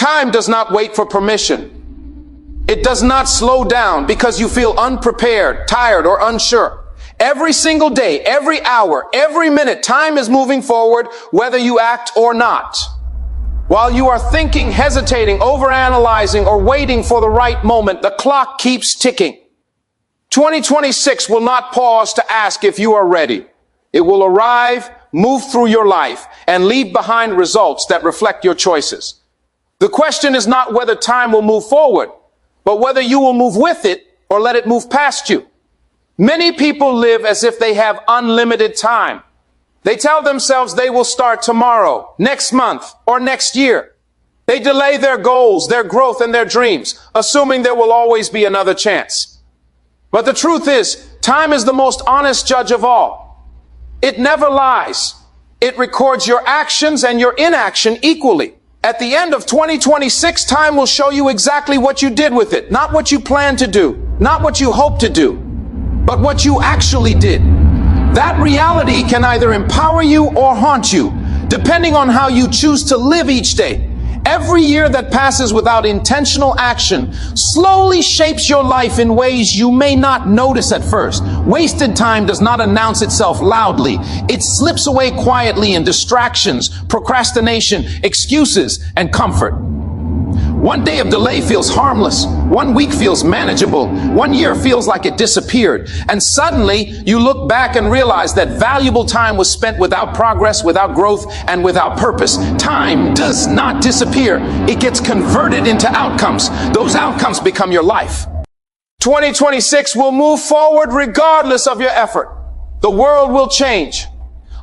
Time does not wait for permission. It does not slow down because you feel unprepared, tired, or unsure. Every single day, every hour, every minute, time is moving forward, whether you act or not. While you are thinking, hesitating, overanalyzing, or waiting for the right moment, the clock keeps ticking. 2026 will not pause to ask if you are ready. It will arrive, move through your life, and leave behind results that reflect your choices. The question is not whether time will move forward, but whether you will move with it or let it move past you. Many people live as if they have unlimited time. They tell themselves they will start tomorrow, next month, or next year. They delay their goals, their growth, and their dreams, assuming there will always be another chance. But the truth is, time is the most honest judge of all. It never lies. It records your actions and your inaction equally. At the end of 2026, time will show you exactly what you did with it. Not what you planned to do, not what you hoped to do, but what you actually did. That reality can either empower you or haunt you, depending on how you choose to live each day. Every year that passes without intentional action slowly shapes your life in ways you may not notice at first. Wasted time does not announce itself loudly. It slips away quietly in distractions, procrastination, excuses, and comfort. One day of delay feels harmless. 1 week feels manageable. 1 year feels like it disappeared. And suddenly you look back and realize that valuable time was spent without progress, without growth, and without purpose. Time does not disappear. It gets converted into outcomes. Those outcomes become your life. 2026 will move forward regardless of your effort. The world will change.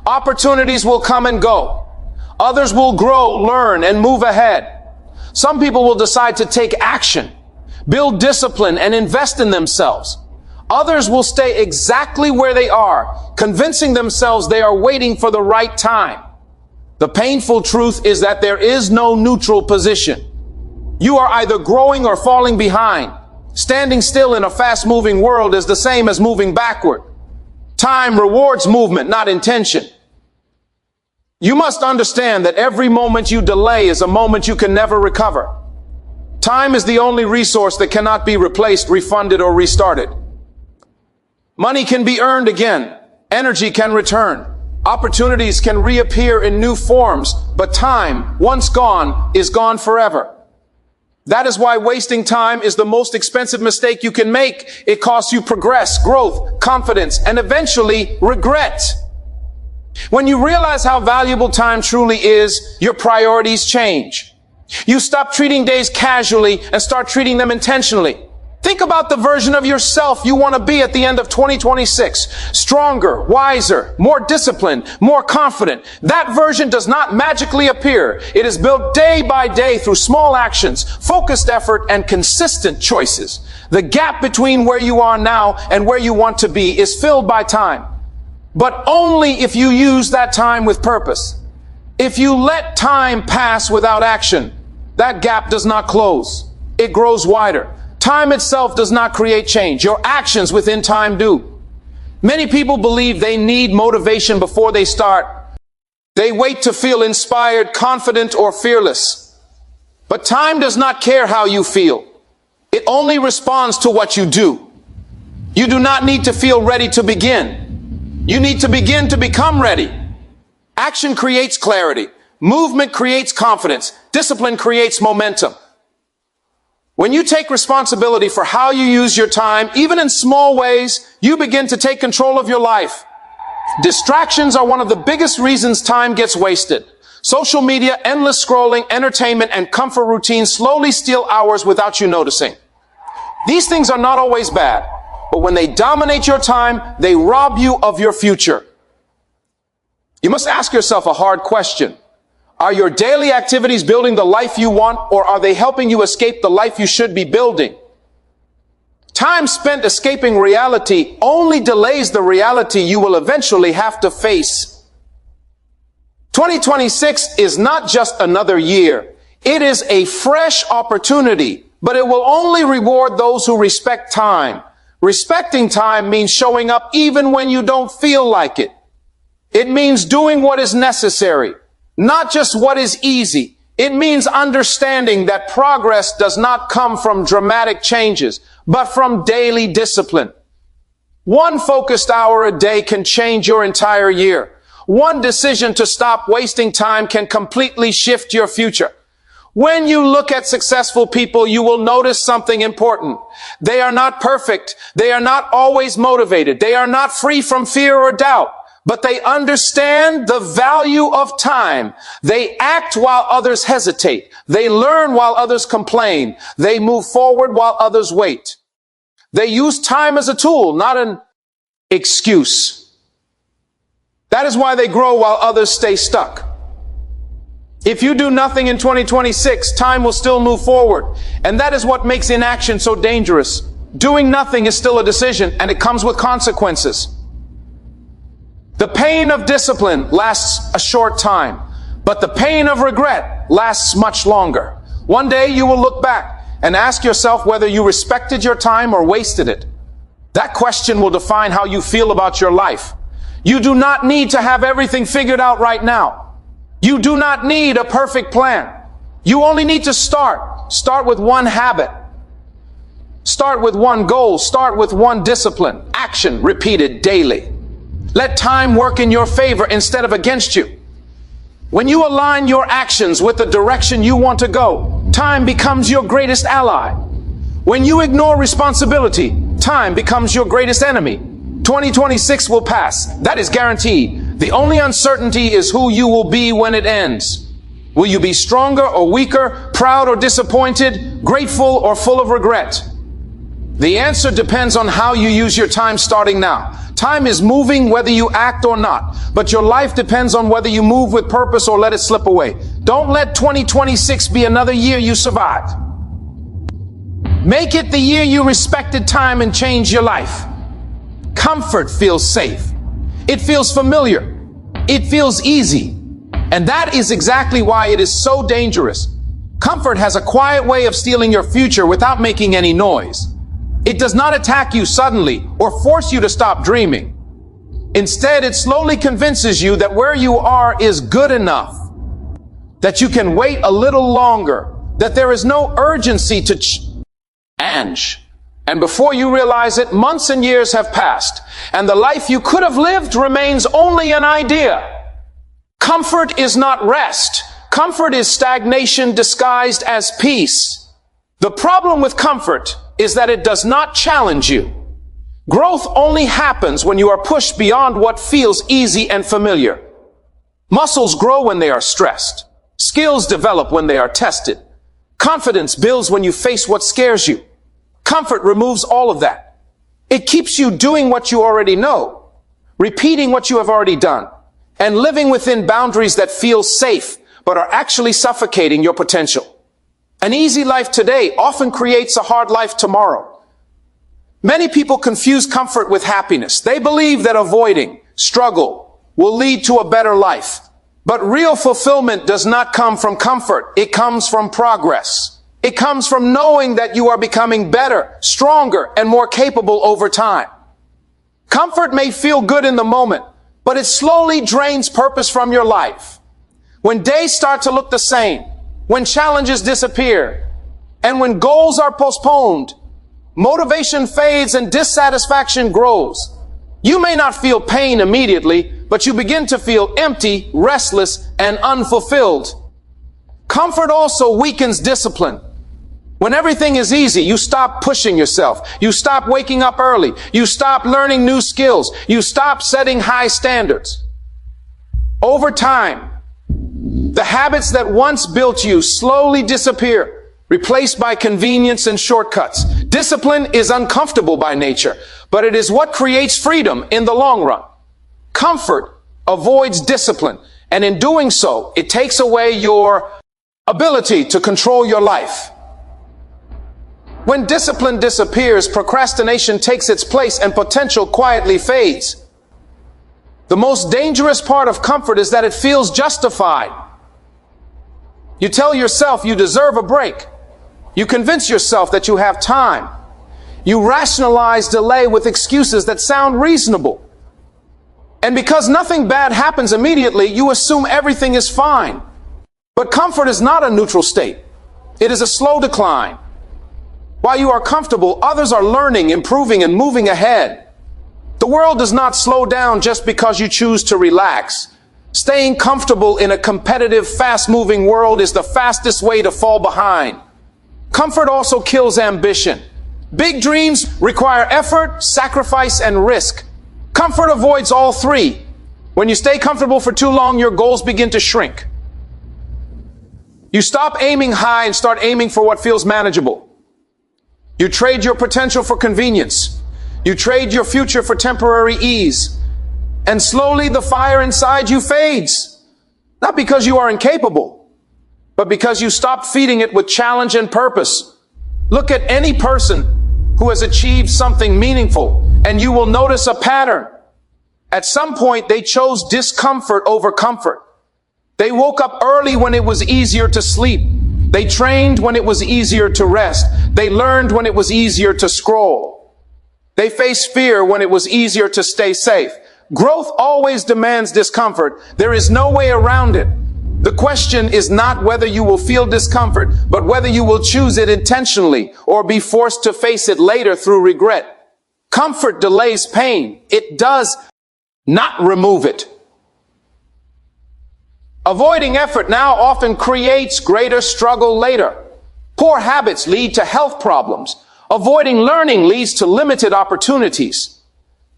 Opportunities will come and go. Others will grow, learn, and move ahead. Some people will decide to take action, build discipline, and invest in themselves. Others will stay exactly where they are, convincing themselves they are waiting for the right time. The painful truth is that there is no neutral position. You are either growing or falling behind. Standing still in a fast-moving world is the same as moving backward. Time rewards movement, not intention. You must understand that every moment you delay is a moment you can never recover. Time is the only resource that cannot be replaced, refunded, or restarted. Money can be earned again. Energy can return. Opportunities can reappear in new forms, but time, once gone, is gone forever. That is why wasting time is the most expensive mistake you can make. It costs you progress, growth, confidence, and eventually regret. When you realize how valuable time truly is, your priorities change. You stop treating days casually and start treating them intentionally. Think about the version of yourself you want to be at the end of 2026. Stronger, wiser, more disciplined, more confident. That version does not magically appear. It is built day by day through small actions, focused effort, and consistent choices. The gap between where you are now and where you want to be is filled by time. But only if you use that time with purpose. If you let time pass without action, that gap does not close. It grows wider. Time itself does not create change. Your actions within time do. Many people believe they need motivation before they start. They wait to feel inspired, confident, or fearless. But time does not care how you feel. It only responds to what you do. You do not need to feel ready to begin. You need to begin to become ready. Action creates clarity. Movement creates confidence. Discipline creates momentum. When you take responsibility for how you use your time, even in small ways, you begin to take control of your life. Distractions are one of the biggest reasons time gets wasted. Social media, endless scrolling, entertainment, and comfort routines slowly steal hours without you noticing. These things are not always bad. But when they dominate your time, they rob you of your future. You must ask yourself a hard question. Are your daily activities building the life you want, or are they helping you escape the life you should be building? Time spent escaping reality only delays the reality you will eventually have to face. 2026 is not just another year. It is a fresh opportunity, but it will only reward those who respect time. Respecting time means showing up even when you don't feel like it. It means doing what is necessary, not just what is easy. It means understanding that progress does not come from dramatic changes, but from daily discipline. One focused hour a day can change your entire year. One decision to stop wasting time can completely shift your future. When you look at successful people, you will notice something important. They are not perfect. They are not always motivated. They are not free from fear or doubt, but they understand the value of time. They act while others hesitate. They learn while others complain. They move forward while others wait. They use time as a tool, not an excuse. That is why they grow while others stay stuck. If you do nothing in 2026, time will still move forward. And that is what makes inaction so dangerous. Doing nothing is still a decision, and it comes with consequences. The pain of discipline lasts a short time, but the pain of regret lasts much longer. One day you will look back and ask yourself whether you respected your time or wasted it. That question will define how you feel about your life. You do not need to have everything figured out right now. You do not need a perfect plan. You only need to start. Start with one habit. Start with one goal. Start with one discipline. Action repeated daily. Let time work in your favor instead of against you. When you align your actions with the direction you want to go, time becomes your greatest ally. When you ignore responsibility, time becomes your greatest enemy. 2026 will pass. That is guaranteed. The only uncertainty is who you will be when it ends. Will you be stronger or weaker, proud or disappointed, grateful or full of regret? The answer depends on how you use your time starting now. Time is moving whether you act or not, but your life depends on whether you move with purpose or let it slip away. Don't let 2026 be another year you survived. Make it the year you respected time and changed your life. Comfort feels safe. It feels familiar. It feels easy. And that is exactly why it is so dangerous. Comfort has a quiet way of stealing your future without making any noise. It does not attack you suddenly or force you to stop dreaming. Instead, it slowly convinces you that where you are is good enough, that you can wait a little longer, that there is no urgency to change. And before you realize it, months and years have passed, and the life you could have lived remains only an idea. Comfort is not rest. Comfort is stagnation disguised as peace. The problem with comfort is that it does not challenge you. Growth only happens when you are pushed beyond what feels easy and familiar. Muscles grow when they are stressed. Skills develop when they are tested. Confidence builds when you face what scares you. Comfort removes all of that. It keeps you doing what you already know, repeating what you have already done, and living within boundaries that feel safe, but are actually suffocating your potential. An easy life today often creates a hard life tomorrow. Many people confuse comfort with happiness. They believe that avoiding struggle will lead to a better life. But real fulfillment does not come from comfort. It comes from progress. It comes from knowing that you are becoming better, stronger, and more capable over time. Comfort may feel good in the moment, but it slowly drains purpose from your life. When days start to look the same, when challenges disappear, and when goals are postponed, motivation fades and dissatisfaction grows. You may not feel pain immediately, but you begin to feel empty, restless, and unfulfilled. Comfort also weakens discipline. When everything is easy, you stop pushing yourself. You stop waking up early. You stop learning new skills. You stop setting high standards. Over time, the habits that once built you slowly disappear, replaced by convenience and shortcuts. Discipline is uncomfortable by nature, but it is what creates freedom in the long run. Comfort avoids discipline, and in doing so, it takes away your ability to control your life. When discipline disappears, procrastination takes its place and potential quietly fades. The most dangerous part of comfort is that it feels justified. You tell yourself you deserve a break. You convince yourself that you have time. You rationalize delay with excuses that sound reasonable. And because nothing bad happens immediately, you assume everything is fine. But comfort is not a neutral state. It is a slow decline. While you are comfortable, others are learning, improving, and moving ahead. The world does not slow down just because you choose to relax. Staying comfortable in a competitive, fast-moving world is the fastest way to fall behind. Comfort also kills ambition. Big dreams require effort, sacrifice, and risk. Comfort avoids all three. When you stay comfortable for too long, your goals begin to shrink. You stop aiming high and start aiming for what feels manageable. You trade your potential for convenience. You trade your future for temporary ease. And slowly the fire inside you fades. Not because you are incapable, but because you stop feeding it with challenge and purpose. Look at any person who has achieved something meaningful, and you will notice a pattern. At some point, they chose discomfort over comfort. They woke up early when it was easier to sleep. They trained when it was easier to rest. They learned when it was easier to scroll. They faced fear when it was easier to stay safe. Growth always demands discomfort. There is no way around it. The question is not whether you will feel discomfort, but whether you will choose it intentionally or be forced to face it later through regret. Comfort delays pain. It does not remove it. Avoiding effort now often creates greater struggle later. Poor habits lead to health problems. Avoiding learning leads to limited opportunities.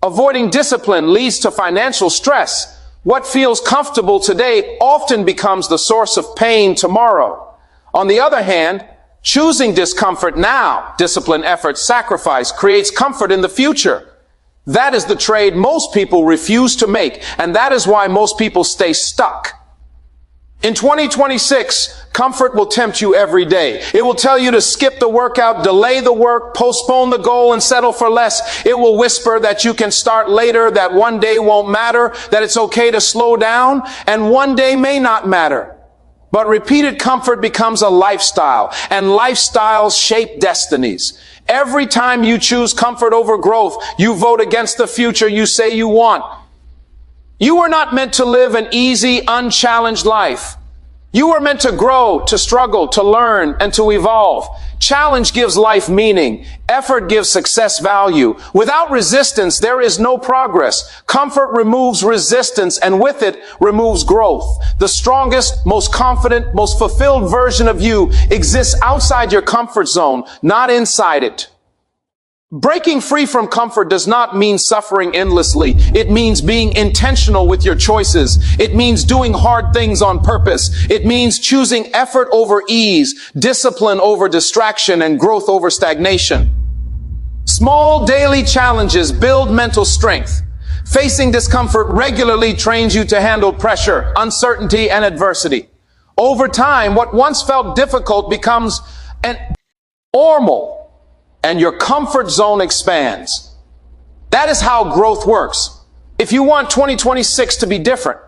Avoiding discipline leads to financial stress. What feels comfortable today often becomes the source of pain tomorrow. On the other hand, choosing discomfort now, discipline, effort, sacrifice, creates comfort in the future. That is the trade most people refuse to make, and that is why most people stay stuck. In 2026, comfort will tempt you every day. It will tell you to skip the workout, delay the work, postpone the goal, and settle for less. It will whisper that you can start later, that one day won't matter, that it's okay to slow down, and one day may not matter. But repeated comfort becomes a lifestyle, and lifestyles shape destinies. Every time you choose comfort over growth, you vote against the future you say you want. You were not meant to live an easy, unchallenged life. You were meant to grow, to struggle, to learn, and to evolve. Challenge gives life meaning. Effort gives success value. Without resistance, there is no progress. Comfort removes resistance, and with it, removes growth. The strongest, most confident, most fulfilled version of you exists outside your comfort zone, not inside it. Breaking free from comfort does not mean suffering endlessly. It means being intentional with your choices. It means doing hard things on purpose. It means choosing effort over ease, discipline over distraction, and growth over stagnation. Small daily challenges build mental strength. Facing discomfort regularly trains you to handle pressure, uncertainty, and adversity. Over time, what once felt difficult becomes normal, and your comfort zone expands. That is how growth works. If you want 2026 to be different,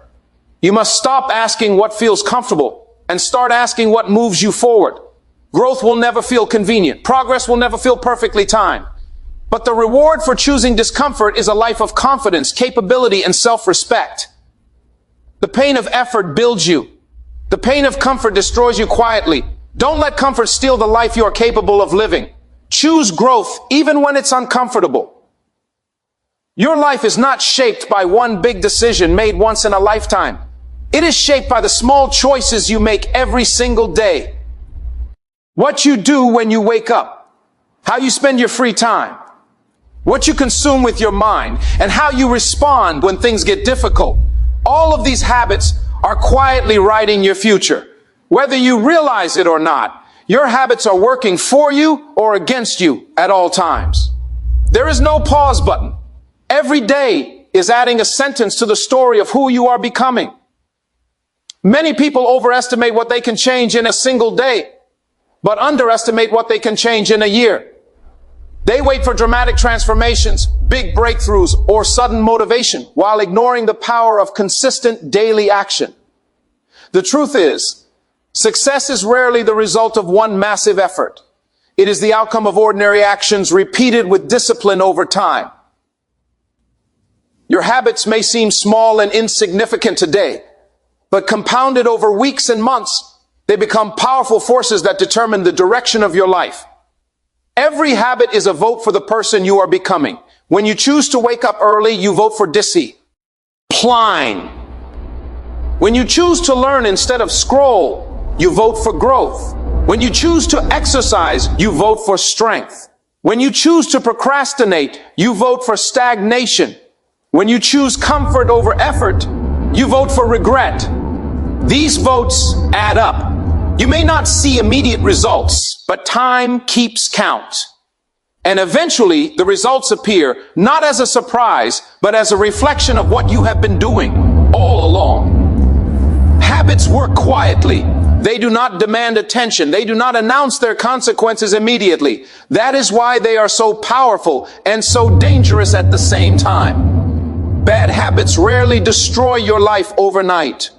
you must stop asking what feels comfortable and start asking what moves you forward. Growth will never feel convenient. Progress will never feel perfectly timed. But the reward for choosing discomfort is a life of confidence, capability, and self-respect. The pain of effort builds you. The pain of comfort destroys you quietly. Don't let comfort steal the life you are capable of living. Choose growth even when it's uncomfortable. Your life is not shaped by one big decision made once in a lifetime. It is shaped by the small choices you make every single day. What you do when you wake up, how you spend your free time, what you consume with your mind, and how you respond when things get difficult. All of these habits are quietly writing your future. Whether you realize it or not, your habits are working for you or against you at all times. There is no pause button. Every day is adding a sentence to the story of who you are becoming. Many people overestimate what they can change in a single day, but underestimate what they can change in a year. They wait for dramatic transformations, big breakthroughs, or sudden motivation, while ignoring the power of consistent daily action. The truth is, success is rarely the result of one massive effort. It is the outcome of ordinary actions repeated with discipline over time. Your habits may seem small and insignificant today, but compounded over weeks and months, They become powerful forces that determine the direction of your life. Every habit is a vote for the person you are becoming. When you choose to wake up early, you vote for discipline. When you choose to learn instead of scroll, you vote for growth. When you choose to exercise, you vote for strength. When you choose to procrastinate, you vote for stagnation. When you choose comfort over effort, you vote for regret. These votes add up. You may not see immediate results, but time keeps count. And eventually, the results appear not as a surprise, but as a reflection of what you have been doing all along. Habits work quietly. They do not demand attention. They do not announce their consequences immediately. That is why they are so powerful and so dangerous at the same time. Bad habits rarely destroy your life overnight.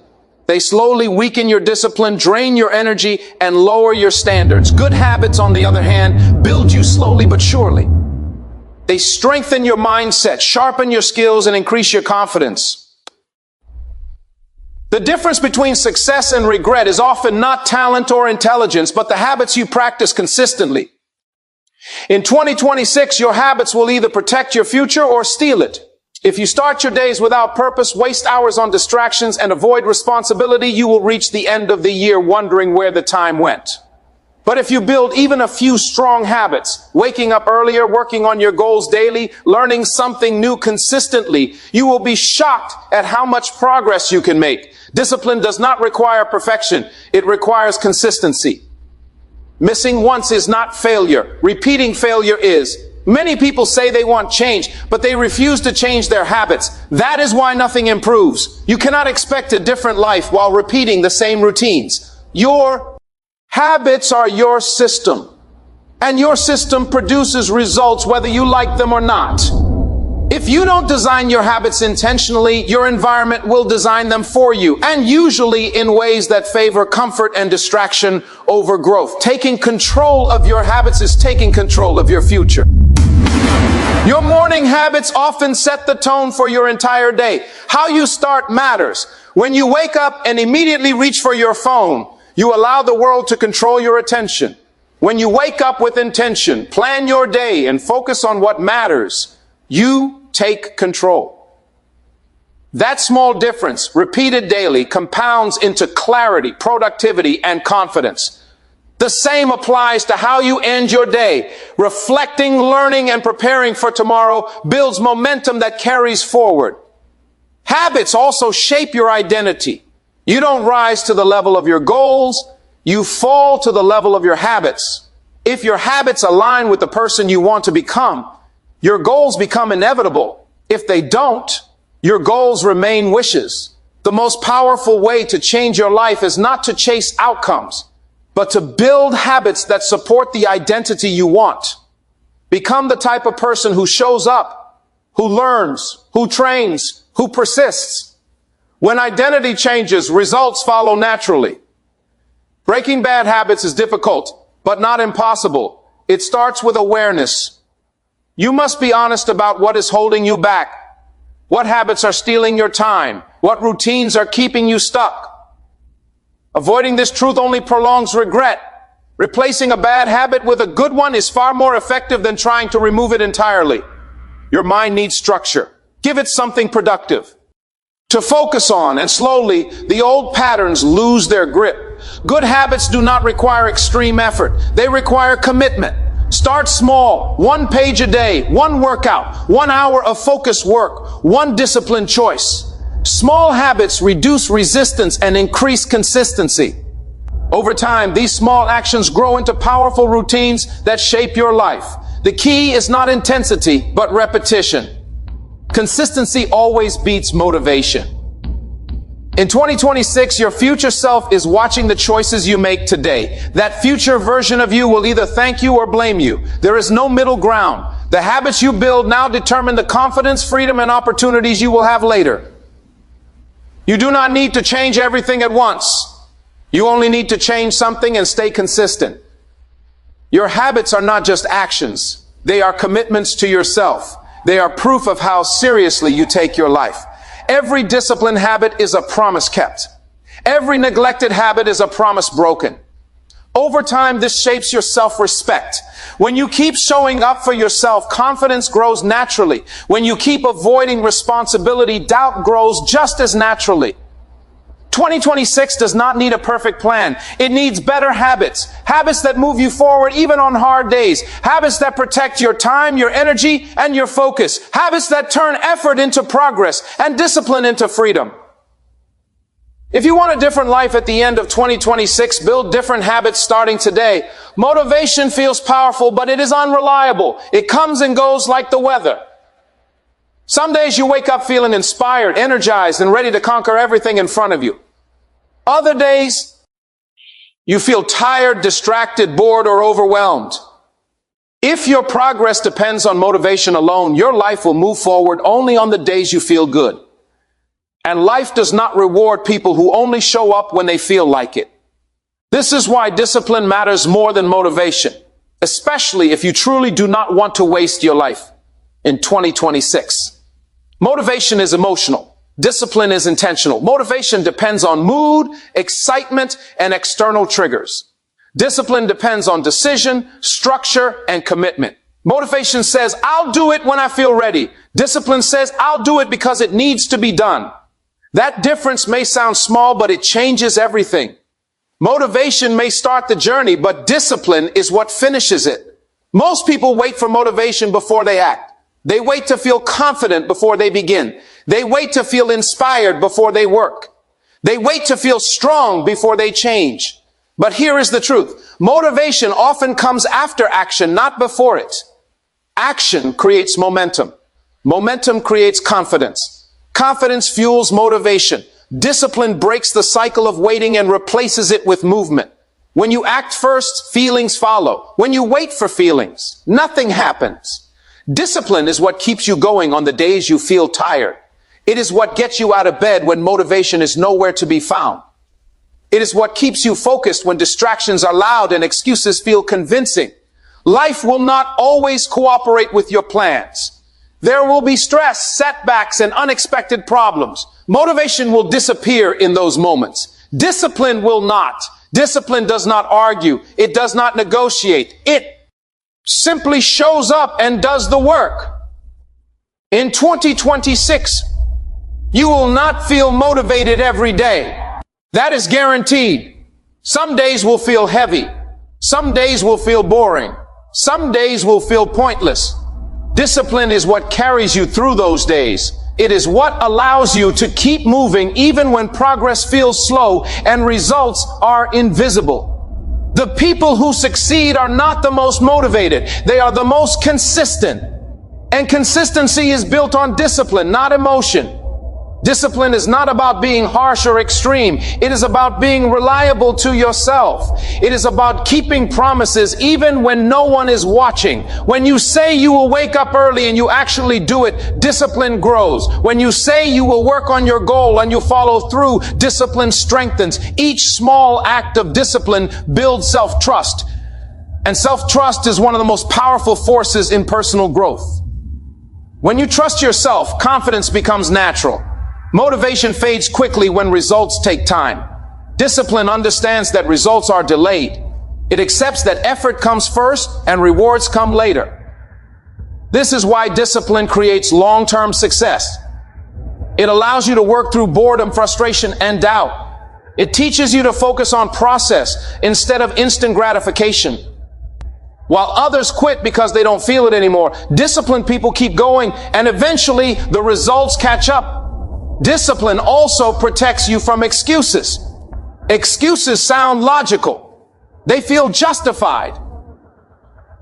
They slowly weaken your discipline, drain your energy, and lower your standards. Good habits, on the other hand, build you slowly but surely. They strengthen your mindset, sharpen your skills, and increase your confidence. The difference between success and regret is often not talent or intelligence, but the habits you practice consistently. In 2026, your habits will either protect your future or steal it. If you start your days without purpose, waste hours on distractions, and avoid responsibility, you will reach the end of the year wondering where the time went. But if you build even a few strong habits, waking up earlier, working on your goals daily, learning something new consistently, you will be shocked at how much progress you can make. Discipline does not require perfection. It requires consistency. Missing once is not failure. Repeating failure is. Many people say they want change, but they refuse to change their habits. That is why nothing improves. You cannot expect a different life while repeating the same routines. Your habits are your system, and your system produces results whether you like them or not. If you don't design your habits intentionally, your environment will design them for you, and usually in ways that favor comfort and distraction over growth. Taking control of your habits is taking control of your future. Your morning habits often set the tone for your entire day. How you start matters. When you wake up and immediately reach for your phone, you allow the world to control your attention. When you wake up with intention, plan your day, and focus on what matters, you take control. That small difference, repeated daily, compounds into clarity, productivity, and confidence. The same applies to how you end your day. Reflecting, learning, and preparing for tomorrow builds momentum that carries forward. Habits also shape your identity. You don't rise to the level of your goals. You fall to the level of your habits. If your habits align with the person you want to become, your goals become inevitable. If they don't, your goals remain wishes. The most powerful way to change your life is not to chase outcomes, but to build habits that support the identity you want. Become the type of person who shows up, who learns, who trains, who persists. When identity changes, results follow naturally. Breaking bad habits is difficult, but not impossible. It starts with awareness. You must be honest about what is holding you back. What habits are stealing your time? What routines are keeping you stuck? Avoiding this truth only prolongs regret. Replacing a bad habit with a good one is far more effective than trying to remove it entirely. Your mind needs structure. Give it something productive to focus on, and slowly the old patterns lose their grip. Good habits do not require extreme effort. They require commitment. Start small. 1 page a day, 1 workout, 1 hour of focused work, 1 disciplined choice. Small habits reduce resistance and increase consistency. Over time, these small actions grow into powerful routines that shape your life. The key is not intensity, but repetition. Consistency always beats motivation. In 2026, your future self is watching the choices you make today. That future version of you will either thank you or blame you. There is no middle ground. The habits you build now determine the confidence, freedom, and opportunities you will have later. You do not need to change everything at once. You only need to change something and stay consistent. Your habits are not just actions. They are commitments to yourself. They are proof of how seriously you take your life. Every disciplined habit is a promise kept. Every neglected habit is a promise broken. Over time, this shapes your self-respect. When you keep showing up for yourself, confidence grows naturally. When you keep avoiding responsibility, doubt grows just as naturally. 2026 does not need a perfect plan. It needs better habits. Habits that move you forward even on hard days. Habits that protect your time, your energy, and your focus. Habits that turn effort into progress and discipline into freedom. If you want a different life at the end of 2026, build different habits starting today. Motivation feels powerful, but it is unreliable. It comes and goes like the weather. Some days you wake up feeling inspired, energized, and ready to conquer everything in front of you. Other days, you feel tired, distracted, bored, or overwhelmed. If your progress depends on motivation alone, your life will move forward only on the days you feel good. And life does not reward people who only show up when they feel like it. This is why discipline matters more than motivation, especially if you truly do not want to waste your life in 2026. Motivation is emotional. Discipline is intentional. Motivation depends on mood, excitement, and external triggers. Discipline depends on decision, structure, and commitment. Motivation says, I'll do it when I feel ready. Discipline says, I'll do it because it needs to be done. That difference may sound small, but it changes everything. Motivation may start the journey, but discipline is what finishes it. Most people wait for motivation before they act. They wait to feel confident before they begin. They wait to feel inspired before they work. They wait to feel strong before they change. But here is the truth. Motivation often comes after action, not before it. Action creates momentum. Momentum creates confidence. Confidence fuels motivation. Discipline breaks the cycle of waiting and replaces it with movement. When you act first, feelings follow. When you wait for feelings, nothing happens. Discipline is what keeps you going on the days you feel tired. It is what gets you out of bed when motivation is nowhere to be found. It is what keeps you focused when distractions are loud and excuses feel convincing. Life will not always cooperate with your plans. There will be stress, setbacks, and unexpected problems. Motivation will disappear in those moments. Discipline will not. Discipline does not argue. It does not negotiate. It simply shows up and does the work. In 2026, you will not feel motivated every day. That is guaranteed. Some days will feel heavy. Some days will feel boring. Some days will feel pointless. Discipline is what carries you through those days. It is what allows you to keep moving even when progress feels slow and results are invisible. The people who succeed are not the most motivated. They are the most consistent. And consistency is built on discipline, not emotion. Discipline is not about being harsh or extreme. It is about being reliable to yourself. It is about keeping promises even when no one is watching. When you say you will wake up early and you actually do it, discipline grows. When you say you will work on your goal and you follow through, discipline strengthens. Each small act of discipline builds self-trust. And self-trust is one of the most powerful forces in personal growth. When you trust yourself, confidence becomes natural. Motivation fades quickly when results take time. Discipline understands that results are delayed. It accepts that effort comes first and rewards come later. This is why discipline creates long-term success. It allows you to work through boredom, frustration, and doubt. It teaches you to focus on process instead of instant gratification. While others quit because they don't feel it anymore, disciplined people keep going, and eventually the results catch up. Discipline also protects you from excuses. Excuses sound logical. They feel justified.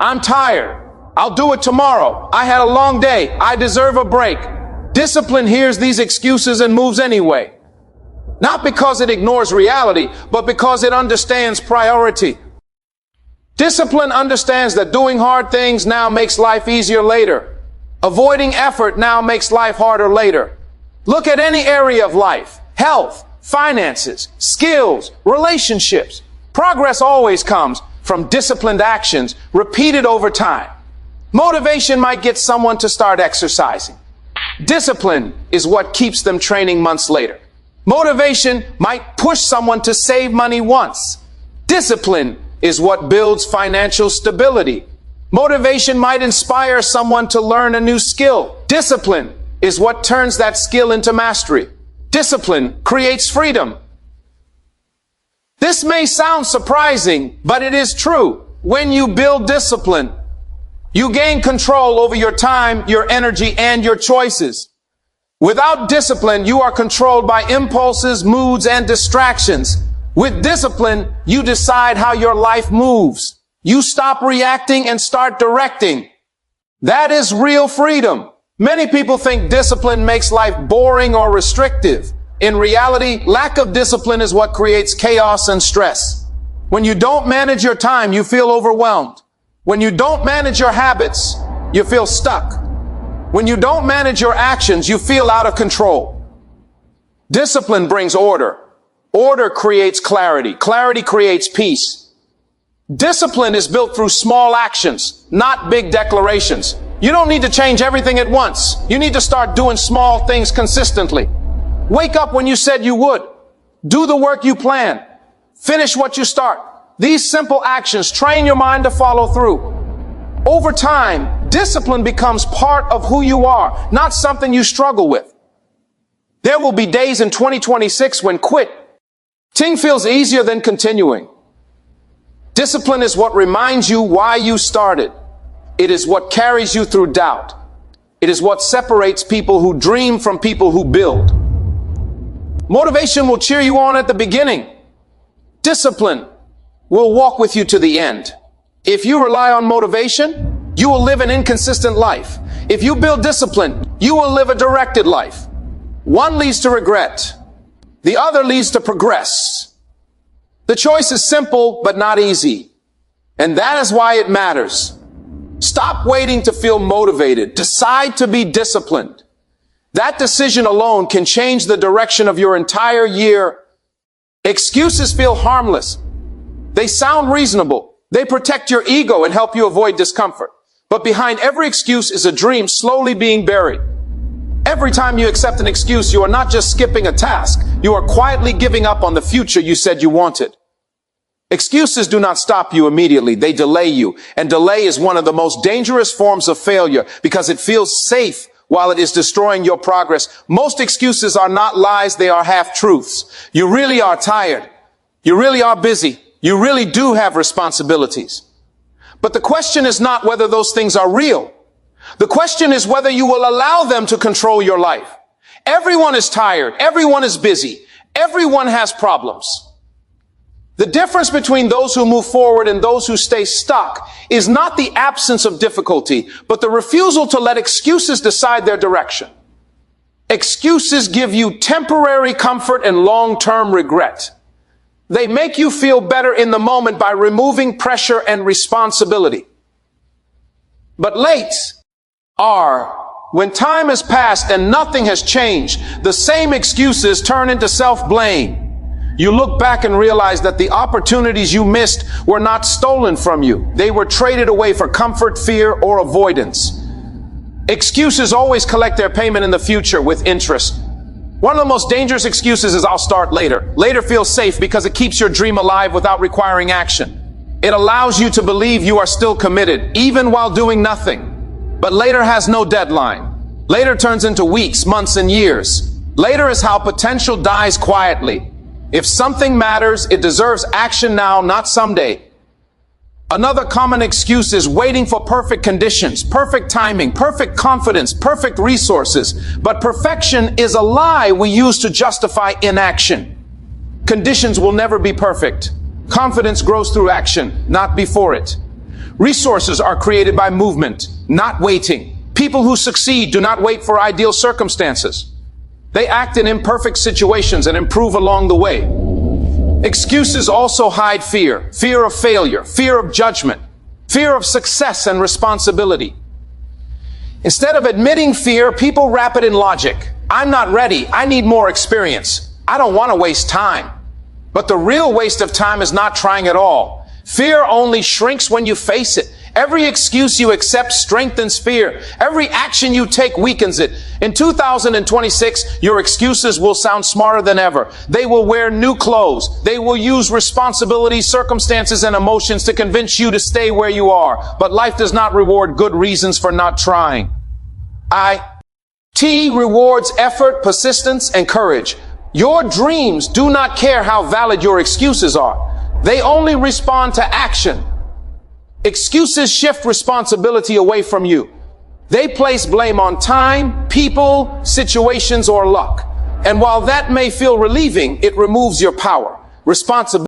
I'm tired. I'll do it tomorrow. I had a long day. I deserve a break. Discipline hears these excuses and moves anyway. Not because it ignores reality, but because it understands priority. Discipline understands that doing hard things now makes life easier later. Avoiding effort now makes life harder later. Look at any area of life: health, finances, skills, relationships. Progress always comes from disciplined actions repeated over time. Motivation might get someone to start exercising. Discipline is what keeps them training months later. Motivation might push someone to save money once. Discipline is what builds financial stability. Motivation might inspire someone to learn a new skill. Discipline is what turns that skill into mastery. Discipline creates freedom. This may sound surprising, but it is true. When you build discipline, you gain control over your time, your energy, and your choices. Without discipline, you are controlled by impulses, moods, and distractions. With discipline, you decide how your life moves. You stop reacting and start directing. That is real freedom. Many people think discipline makes life boring or restrictive. In reality, lack of discipline is what creates chaos and stress. When you don't manage your time, you feel overwhelmed. When you don't manage your habits, you feel stuck. When you don't manage your actions, you feel out of control. Discipline brings order. Order creates clarity. Clarity creates peace. Discipline is built through small actions, not big declarations. You don't need to change everything at once. You need to start doing small things consistently. Wake up when you said you would. Do the work you plan. Finish what you start. These simple actions train your mind to follow through. Over time, discipline becomes part of who you are, not something you struggle with. There will be days in 2026 when quitting feels easier than continuing. Discipline is what reminds you why you started. It is what carries you through doubt. It is what separates people who dream from people who build. Motivation will cheer you on at the beginning. Discipline will walk with you to the end. If you rely on motivation, you will live an inconsistent life. If you build discipline, you will live a directed life. One leads to regret. The other leads to progress. The choice is simple, but not easy. And that is why it matters. Stop waiting to feel motivated. Decide to be disciplined. That decision alone can change the direction of your entire year. Excuses feel harmless. They sound reasonable. They protect your ego and help you avoid discomfort. But behind every excuse is a dream slowly being buried. Every time you accept an excuse, you are not just skipping a task. You are quietly giving up on the future you said you wanted. Excuses do not stop you immediately. They delay you. And delay is one of the most dangerous forms of failure because it feels safe while it is destroying your progress. Most excuses are not lies. They are half-truths. You really are tired. You really are busy. You really do have responsibilities. But the question is not whether those things are real. The question is whether you will allow them to control your life. Everyone is tired. Everyone is busy. Everyone has problems. The difference between those who move forward and those who stay stuck is not the absence of difficulty, but the refusal to let excuses decide their direction. Excuses give you temporary comfort and long-term regret. They make you feel better in the moment by removing pressure and responsibility. But late are when time has passed and nothing has changed, the same excuses turn into self-blame. You look back and realize that the opportunities you missed were not stolen from you. They were traded away for comfort, fear, or avoidance. Excuses always collect their payment in the future with interest. One of the most dangerous excuses is I'll start later. Later feels safe because it keeps your dream alive without requiring action. It allows you to believe you are still committed, even while doing nothing. But later has no deadline. Later turns into weeks, months, and years. Later is how potential dies quietly. If something matters, it deserves action now, not someday. Another common excuse is waiting for perfect conditions, perfect timing, perfect confidence, perfect resources. But perfection is a lie we use to justify inaction. Conditions will never be perfect. Confidence grows through action, not before it. Resources are created by movement, not waiting. People who succeed do not wait for ideal circumstances. They act in imperfect situations and improve along the way. Excuses also hide fear, fear of failure, fear of judgment, fear of success and responsibility. Instead of admitting fear, people wrap it in logic. I'm not ready. I need more experience. I don't want to waste time. But the real waste of time is not trying at all. Fear only shrinks when you face it. Every excuse you accept strengthens fear. Every action you take weakens it. In 2026, your excuses will sound smarter than ever. They will wear new clothes. They will use responsibilities, circumstances, and emotions to convince you to stay where you are. But life does not reward good reasons for not trying. T rewards effort, persistence, and courage. Your dreams do not care how valid your excuses are. They only respond to action. Excuses shift responsibility away from you. They place blame on time, people, situations, or luck. And while that may feel relieving, it removes your power. Responsibility